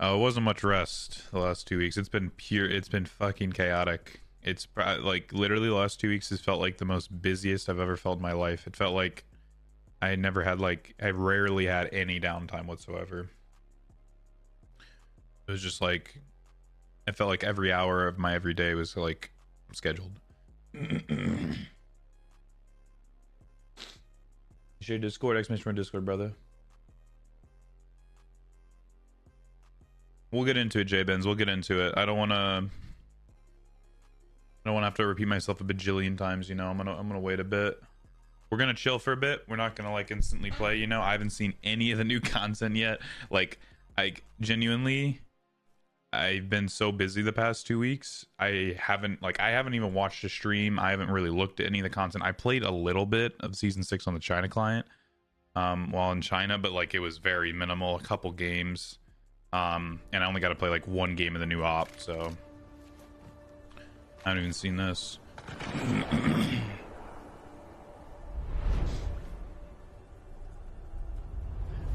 It wasn't much rest the last 2 weeks. It's been fucking chaotic. It's like literally the last 2 weeks has felt like the most busiest I've ever felt in my life. It felt like I rarely had any downtime whatsoever. It was just like, it felt like every hour of my every day was like scheduled. Share Discord, exclamation point Discord, brother. We'll get into it, J-Benz. We'll get into it. I don't want to have to repeat myself a bajillion times, you know. I'm gonna wait a bit. We're gonna chill for a bit. We're not gonna like instantly play, you know. I haven't seen any of the new content yet. Like, genuinely, I've been so busy the past 2 weeks. I haven't even watched a stream. I haven't really looked at any of the content. I played a little bit of season 6 on the China client while in China, but like it was very minimal, a couple games. And I only got to play like one game of the new op, so I haven't even seen this.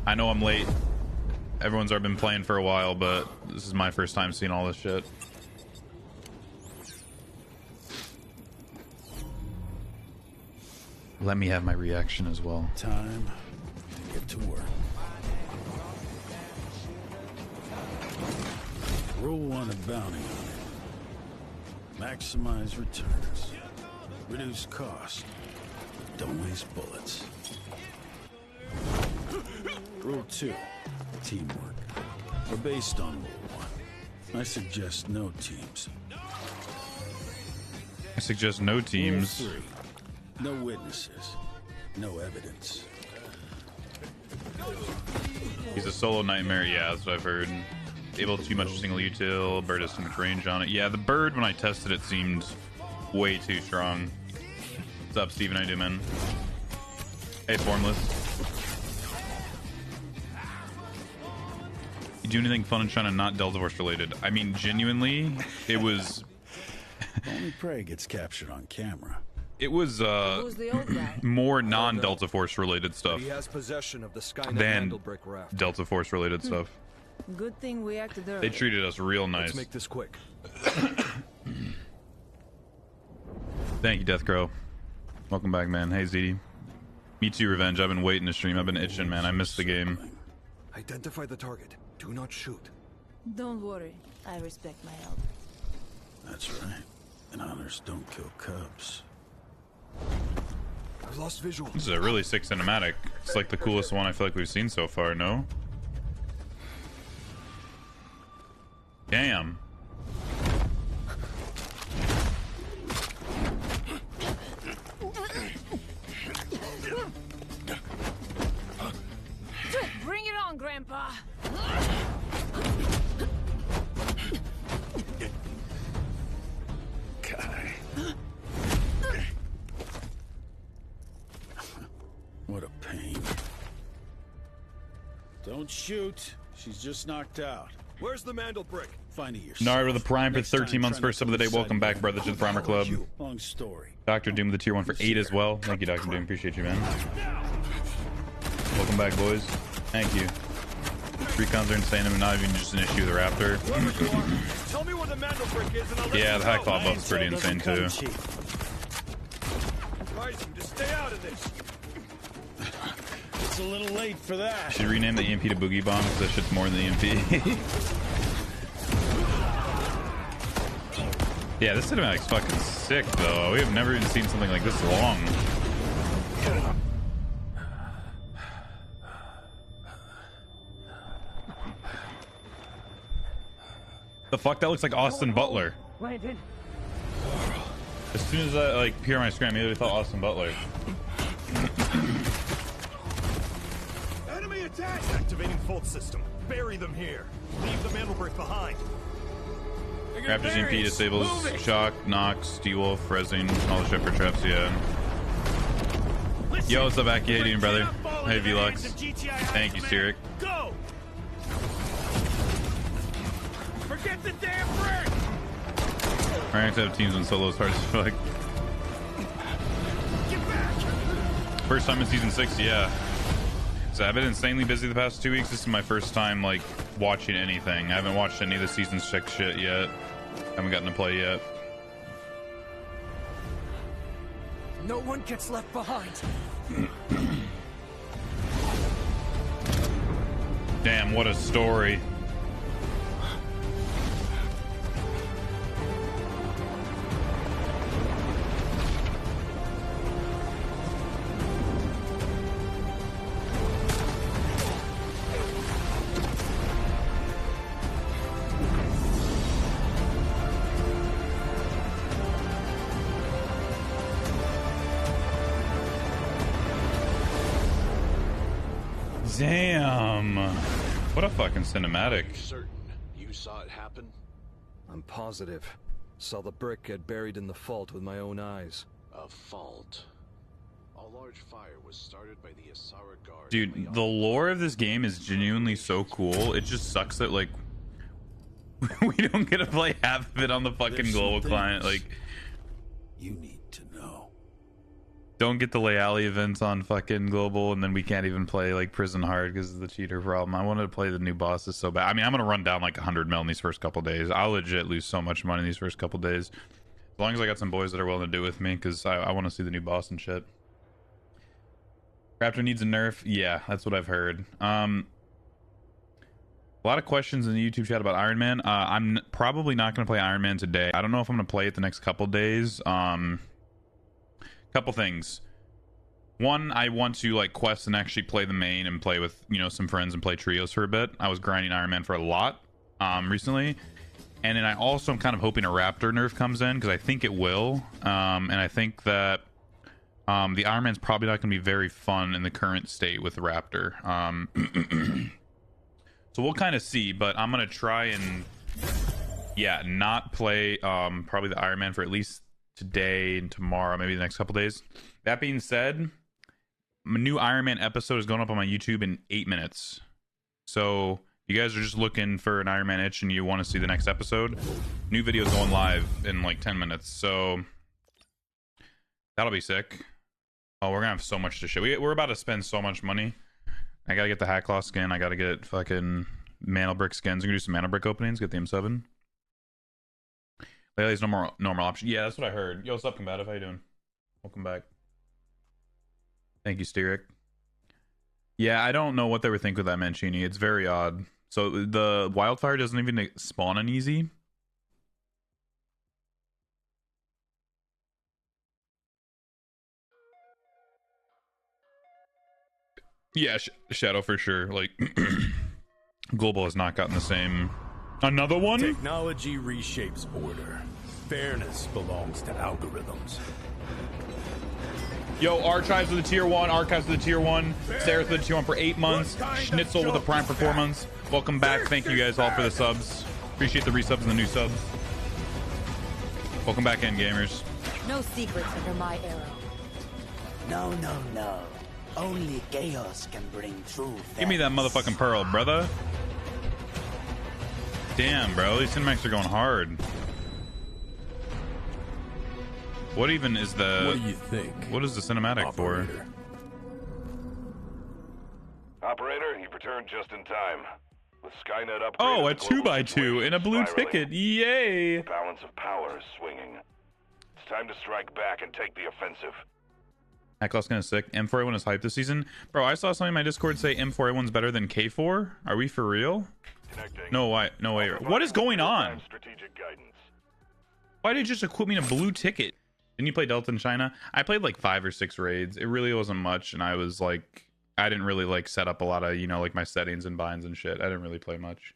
I know I'm late. Everyone's already been playing for a while, but this is my first time seeing all this shit. Let me have my reaction as well. Time to get to work. Rule 1 of bounty hunting. Maximize returns. Reduce cost. Don't waste bullets. Rule 2. Teamwork. We're based on Rule 1. I suggest no teams. I suggest no teams. Rule 3. No witnesses. No evidence. He's a solo nightmare. Yeah, that's what I've heard. Able too much single util. Bird has too much range on it. Yeah, the bird, when I tested it, seemed way too strong. What's up, Steven? How you doing, man? Hey, Formless. You do anything fun in China not Delta Force related? I mean, genuinely, it was... Only prey gets captured on camera. It was more non-Delta Force related stuff than Delta Force related stuff. Good thing we acted early. They treated us real nice. Let's make this quick. Thank you, Death Crow. Welcome back, man. Hey, ZD. Me too, Revenge. I've been waiting to stream. I've been itching, man. I missed the game. Identify the target. Do not shoot. Don't worry. I respect my elders. That's right. And honors don't kill cubs. I've lost visual. This is a really sick cinematic. It's like the coolest one I feel like we've seen so far, no? Damn. Bring it on, Grandpa. Kai. What a pain. Don't shoot. She's just knocked out. Where's the Mandel brick? Find it yourself. Nari with the Prime for 13 months, first sub of the day. Welcome back, brother, to the Primer Club. Long story. Dr. Doom with the tier 1 for 8 as well. Thank you, Dr. Doom. Appreciate you, man. Welcome back, boys. Thank you. Recons are insane. I'm not even just an issue with the Raptor. Tell me where the Mandel brick is and I'll let Yeah, you the know. hack claw buff's pretty insane too. Advise you to stay out of this. It's a little late for that. Should rename the EMP to Boogie Bomb because that shit's more than the EMP. Yeah, this cinematic's fucking sick though. We have never even seen something like this long. The fuck, that looks like Austin Butler. Landon. As soon as I like appear on my screen, I immediately thought Austin Butler. Enemy attack! Activating fault system. Bury them here. Leave the Mandel brick behind. Raptors EMP disables Shock, Nox, D-Wolf, Rezzing, all the shit for traps, yeah. Yo, what's up, Aki? How you doing, brother? Hey, Velux. Thank you, Cyric. Go! Forget the damn brick! I actually have teams on solos hard as fuck. Get back! First time in season 6, yeah. So I've been insanely busy the past 2 weeks. This is my first time, like, watching anything. I haven't watched any of the season 6 shit yet. Haven't gotten to play yet. No one gets left behind. Damn, what a story. Damn. What a fucking cinematic. Certain you saw it happen? I'm positive. Saw the brick get buried in the fault with my own eyes. A fault. A large fire was started by the Asara Guard. Dude, the lore of this game is genuinely so cool. It just sucks that, like, we don't get to play half of it on the fucking global client. Like, You need to know. don't get the Layali events on fucking global, and then we can't even play like Prison Hard because of the cheater problem. I wanted to play the new bosses so bad. I mean, I'm gonna run down like 100 mil in these first couple days. I'll legit lose so much money in these first couple days, as long as I got some boys that are willing to do it with me, because I want to see the new boss and shit. Raptor needs a nerf. Yeah, that's what I've heard. A lot of questions in the YouTube chat about Iron Man. I'm probably not gonna play Iron Man today. I don't know if I'm gonna play it the next couple days. Couple things. One, I want to like quest and actually play the main and play with, you know, some friends and play trios for a bit. I was grinding Iron Man for a lot recently, and then I also am kind of hoping a Raptor nerf comes in, because I think it will, and I think that the Iron Man's probably not going to be very fun in the current state with the Raptor. So we'll kind of see, but I'm going to try and not play probably the Iron Man for at least today and tomorrow, maybe the next couple days. That being said, my new Iron Man episode is going up on my YouTube in 8 minutes. So you guys are just looking for an Iron Man itch and you want to see the next episode, new video is going live in like 10 minutes. So that'll be sick. Oh, we're gonna have so much to show. We're about to spend so much money. I gotta get the Hackclaw skin. I gotta get fucking Mana Brick skins. I'm gonna do some Mana Brick openings, get the M7. Laylee's no more normal option. Yeah, that's what I heard. Yo, what's up, combative? How you doing? Welcome back. Thank you, Styric. Yeah, I don't know what they were thinking with that Mancini. It's very odd. So the wildfire doesn't even spawn on easy. Yeah, Shadow for sure. Like, Global has not gotten the same. Another one? Technology reshapes order. Fairness belongs to algorithms. Yo, Archives with the tier 1, Archives with the tier 1, Sarah with the tier 1 for 8 months, Schnitzel with a prime for 4 months. Welcome back. Thank you guys all for the subs. Appreciate the resubs and the new subs. Welcome back in, gamers. No secrets under my arrow. No, no, no. Only chaos can bring true. Give me that motherfucking pearl, brother. Damn, bro. These cinematics are going hard. What even is the... What do you think? What is the cinematic Operator? for? Operator, you've returned just in time. With Skynet upgraded, Oh, a the global 2x2 situation and a blue is spiraling. ticket. Yay! The balance of power is swinging. It's time to strike back and take the offensive. Hackloss kind of sick. M4A1 is hyped this season. Bro, I saw something in my Discord say M4A1's better than K4. Are we for real? Connecting. No way. No way. What is going on? Strategic guidance. Why did you just equip me in a blue ticket? Didn't you play Delta in China? I played like 5 or 6 raids. It really wasn't much, and I was like, I didn't really like set up a lot of, you know, like my settings and binds and shit. I didn't really play much.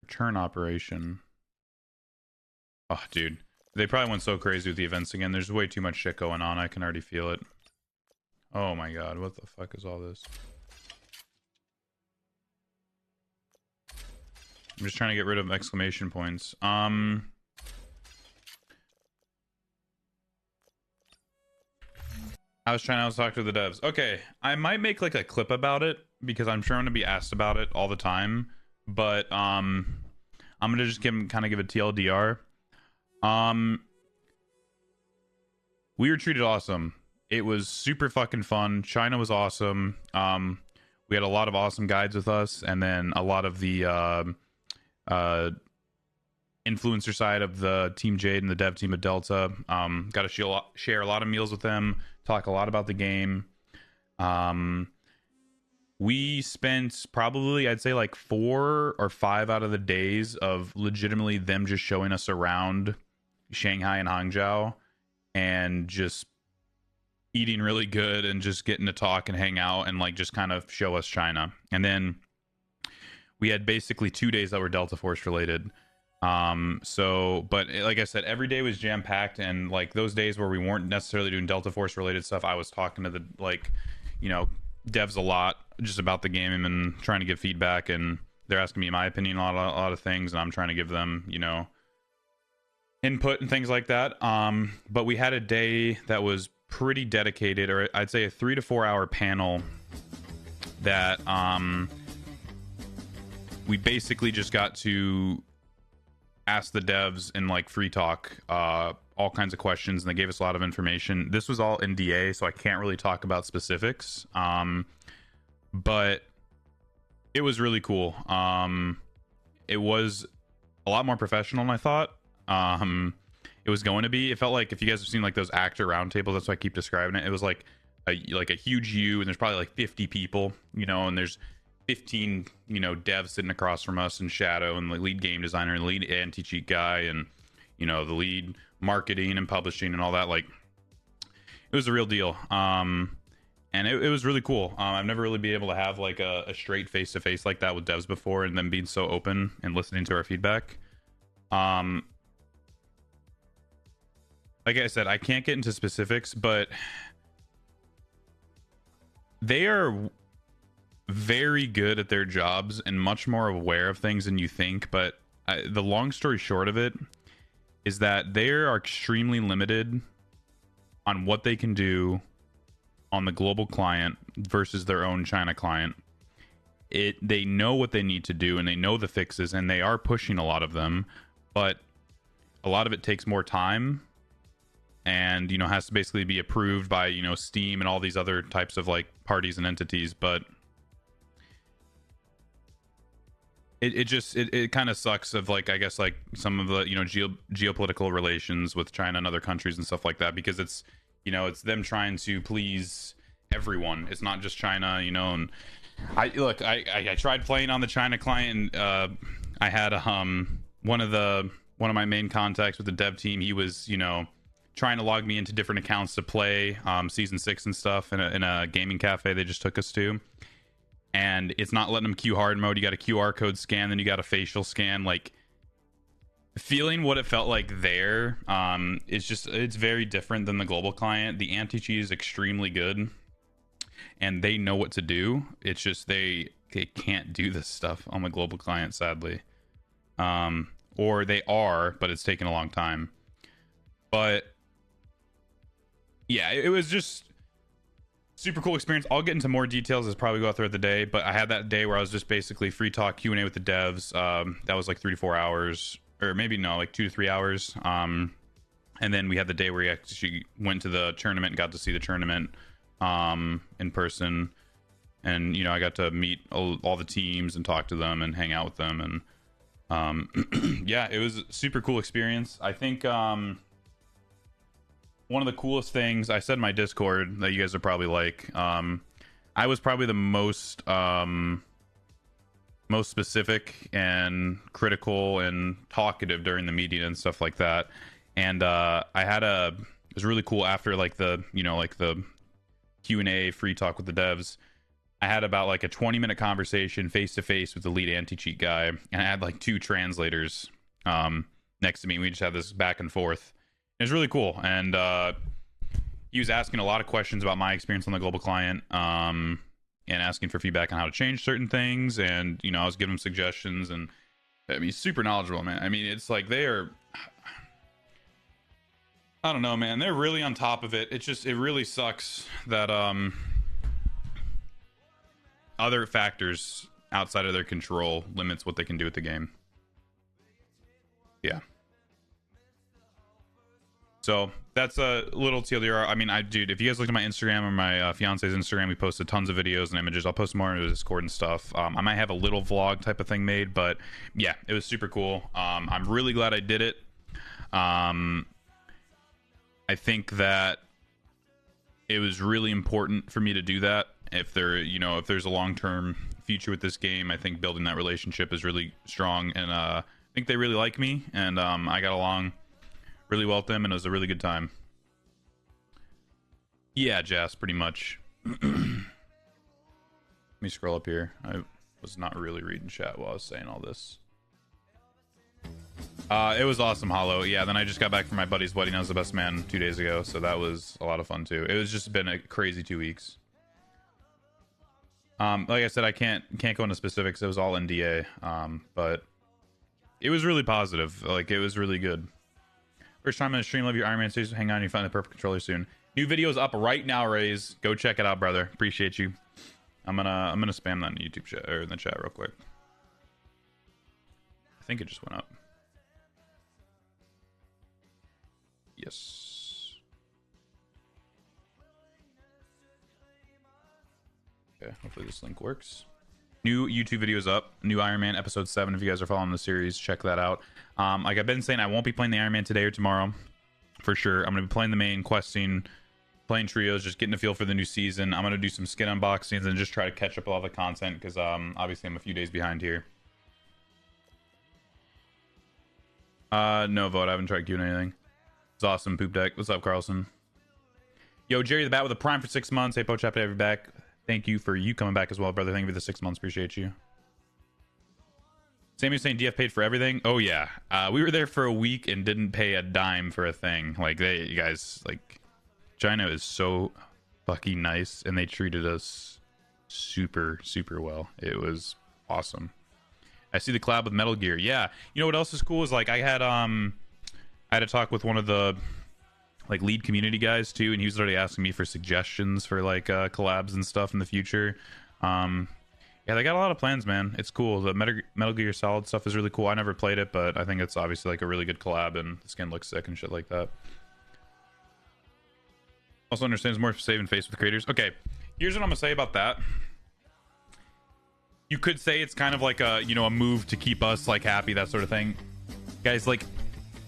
Return operation. Oh, dude. They probably went so crazy with the events again. There's way too much shit going on. I can already feel it. Oh my god, what the fuck is all this? I'm just trying to get rid of exclamation points. I was trying to talk to the devs. Okay, I might make like a clip about it because I'm sure I'm gonna be asked about it all the time. But I'm gonna just give a TLDR. We were treated awesome. It was super fucking fun. China was awesome. we had a lot of awesome guides with us, and then a lot of the influencer side of the Team Jade and the dev team at Delta. Got to share a lot of meals with them, talk a lot about the game. We spent probably, I'd say, like 4 or 5 out of the days of legitimately them just showing us around Shanghai and Hangzhou and just eating really good and just getting to talk and hang out and like just kind of show us China. And then we had basically 2 days that were Delta Force related. But like I said, every day was jam packed, and like those days where we weren't necessarily doing Delta Force related stuff, I was talking to the devs a lot just about the game and trying to give feedback, and they're asking me my opinion on a lot of things, and I'm trying to give them, input and things like that. But we had a day that was pretty dedicated, or I'd say a 3 to 4 hour panel that we basically just got to ask the devs in like free talk all kinds of questions, and they gave us a lot of information. This was all NDA, so I can't really talk about specifics, but it was really cool. It was a lot more professional than I thought it was going to be. It felt like, if you guys have seen like those actor roundtables, that's why I keep describing it. It was like a huge U, and there's probably like 50 people, and there's 15 devs sitting across from us, and Shadow, and the lead game designer, and the lead anti-cheat guy, and the lead marketing and publishing and all that. Like, it was a real deal. And it was really cool. I've never really been able to have like a straight face-to-face like that with devs before, and them being so open and listening to our feedback. Like I said, I can't get into specifics, but they are very good at their jobs and much more aware of things than you think. But the long story short of it is that they are extremely limited on what they can do on the global client versus their own China client. They know what they need to do, and they know the fixes, and they are pushing a lot of them, but a lot of it takes more time, and has to basically be approved by Steam and all these other types of like parties and entities. But it kind of sucks of like, I guess, like some of the geopolitical relations with China and other countries and stuff like that, because it's it's them trying to please everyone. It's not just China, and I tried playing on the China client, and I had one of my main contacts with the dev team. He was trying to log me into different accounts to play season 6 and stuff in a gaming cafe they just took us to, and it's not letting them queue hard mode. You got a QR code scan, then you got a facial scan. Like, feeling what it felt like there, it's very different than the global client. The anti-cheat is extremely good, and they know what to do. It's just they can't do this stuff on the global client, sadly. Or they are, but it's taken a long time. But yeah, it was just super cool experience. I'll get into more details as probably go throughout the day, but I had that day where I was just basically free talk Q&A with the devs. That was like 3 to 4 hours, or maybe no, like 2 to 3 hours. And then we had the day where we actually went to the tournament and got to see the tournament in person. And I got to meet all the teams and talk to them and hang out with them. And yeah, it was a super cool experience. I think one of the coolest things I said in my Discord that you guys are probably like, I was probably the most specific and critical and talkative during the meeting and stuff like that. And it was really cool after like the the Q&A free talk with the devs. I had about like a 20-minute conversation face to face with the lead anti-cheat guy, and I had like 2 translators next to me. We just had this back and forth. It was really cool, and he was asking a lot of questions about my experience on the global client, and asking for feedback on how to change certain things. And I was giving him suggestions, and I mean, super knowledgeable, man. I mean, it's like they are, I don't know, man. They're really on top of it. It really sucks that other factors outside of their control limits what they can do with the game. Yeah. So that's a little TLDR. I mean, dude, if you guys looked at my Instagram or my fiance's Instagram, we posted tons of videos and images. I'll post more into Discord and stuff. I might have a little vlog type of thing made, but yeah, it was super cool. I'm really glad I did it. I think that it was really important for me to do that. If there's a long-term future with this game, I think building that relationship is really strong, and I think they really like me, and I got along really well with them, and it was a really good time. Yeah, Jas, pretty much. Let me scroll up here. I was not really reading chat while I was saying all this. It was awesome, Hollow. Yeah, then I just got back from my buddy's wedding. I was the best man 2 days ago, so that was a lot of fun too. It was just been a crazy 2 weeks. Like I said, I can't go into specifics. It was all NDA, but it was really positive. Like, it was really good. First time on the stream. Love your Iron Man series. Hang on, you find the perfect controller soon. New video's up right now, Raze. Go check it out, brother. Appreciate you. I'm gonna spam that in the YouTube chat or in the chat real quick. I think it just went up. Yes. Okay, hopefully this link works. New YouTube video is up. New Iron Man episode 7. If you guys are following the series, check that out. Like I've been saying, I won't be playing the Iron Man today or tomorrow, for sure. I'm gonna be playing the main, questing, playing trios, just getting a feel for the new season. I'm gonna do some skin unboxings and just try to catch up with all the content because obviously I'm a few days behind here. No vote. I haven't tried queuing anything. It's awesome, Poop Deck. What's up, Carlson? Yo, Jerry the Bat with a Prime for 6 months. Hey, Poach, happy to have you back. Thank you for you coming back as well, brother. Thank you for the 6 months. Appreciate you. Sammy's saying DF paid for everything. Oh yeah, we were there for a week and didn't pay a dime for a thing. Like, you guys, like, China is so fucking nice, and they treated us super well. It was awesome. I see the collab with Metal Gear. Yeah, you know what else is cool is, like, I had a talk with one of the like lead community guys too, and he was already asking me for suggestions for like collabs and stuff in the future. Yeah, they got a lot of plans, man. It's cool. The Metal Gear Solid stuff is really cool. I never played it, but I think it's obviously like a really good collab, and the skin looks sick and shit like that. Also understands more saving face with creators. Okay, here's what I'm gonna say about that. You could say it's kind of like a, you know, a move to keep us like happy, that sort of thing. Guys, like,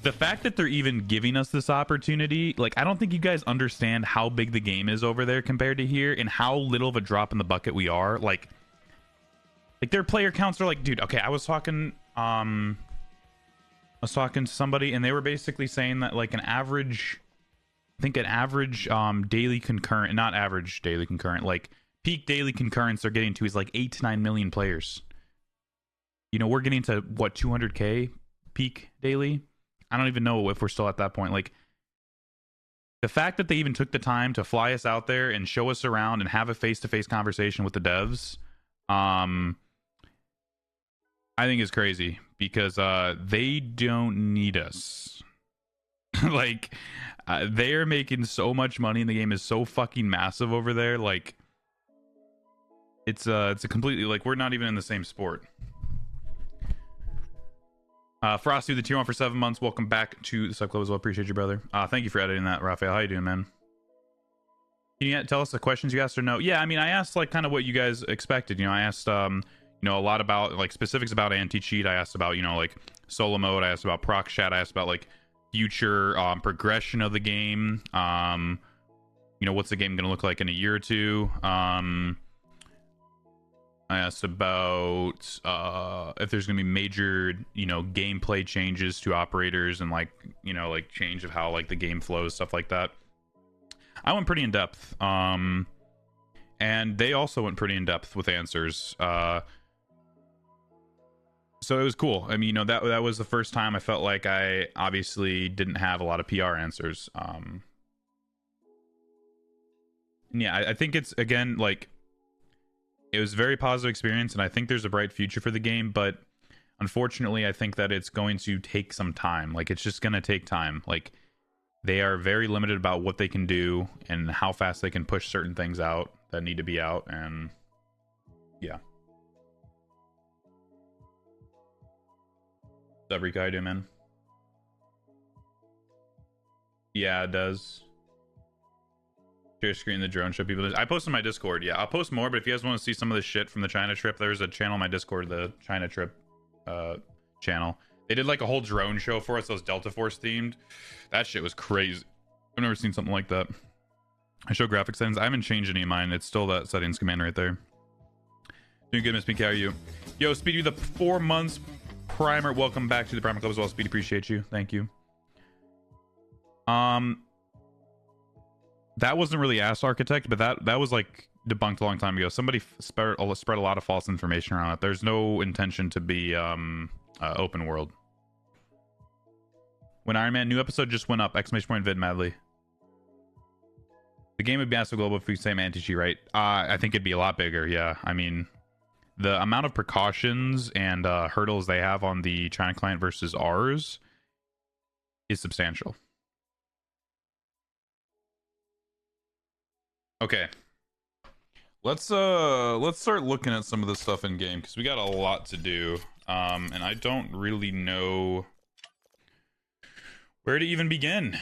the fact that they're even giving us this opportunity, like, I don't think you guys understand how big the game is over there compared to here, and how little of a drop in the bucket we are. Like their player counts are like, dude, okay, I was talking to somebody, and they were basically saying that like an average, I think an average daily concurrent, not average daily concurrent, like peak daily concurrence they're getting to is like 8 to 9 million players. You know, we're getting to what, 200k peak daily? I don't even know if we're still at that point. Like, the fact that they even took the time to fly us out there and show us around and have a face-to-face conversation with the devs, I think is crazy, because they don't need us. Like, they are making so much money, and the game is so fucking massive over there. Like, it's a completely, like, we're not even in the same sport. Frosty with the tier 1 for 7 months. Welcome back to the sub club as well. Appreciate you, brother. Thank you for editing that, Raphael. How you doing, man? Can you tell us the questions you asked or no? Yeah, I mean, I asked like kind of what you guys expected. You know, I asked you know, a lot about like specifics about anti-cheat. I asked about, you know, like solo mode. I asked about proc chat. I asked about like future progression of the game. You know, what's the game gonna look like in a year or two? I asked about if there's gonna be major, you know, gameplay changes to operators, and like, you know, like change of how like the game flows, stuff like that. I went pretty in depth, and they also went pretty in depth with answers. So it was cool. I mean, you know, that was the first time I felt like I obviously didn't have a lot of PR answers. Yeah, I think it's, again, like, it was a very positive experience, and I think there's a bright future for the game, but unfortunately, I think that it's going to take some time. Like, it's just going to take time. Like, they are very limited about what they can do and how fast they can push certain things out that need to be out, and yeah. What's up, Rico? How you doing, man? Yeah, it does. Share screen the drone show people. I post on my Discord. Yeah, I'll post more, but if you guys want to see some of the shit from the China trip, there's a channel on my Discord, the China trip channel. They did like a whole drone show for us, those Delta Force themed. That shit was crazy. I've never seen something like that. I show graphic settings. I haven't changed any of mine. It's still that settings command right there. Doing good, Miss Pink. How are you? Yo, Speedy, the 4 months primer. Welcome back to the Primer Club as well, Speedy. Appreciate you. Thank you. That wasn't really Ass Architect, but that was like debunked a long time ago. Somebody spread a lot of false information around it. There's no intention to be open world. When Iron Man new episode just went up! Exclamation point vid madly. The game would be massive global if we say anti-cheat, right? I think it'd be a lot bigger. Yeah, I mean, the amount of precautions and hurdles they have on the China client versus ours is substantial. Okay, let's start looking at some of this stuff in game because we got a lot to do, and I don't really know where to even begin.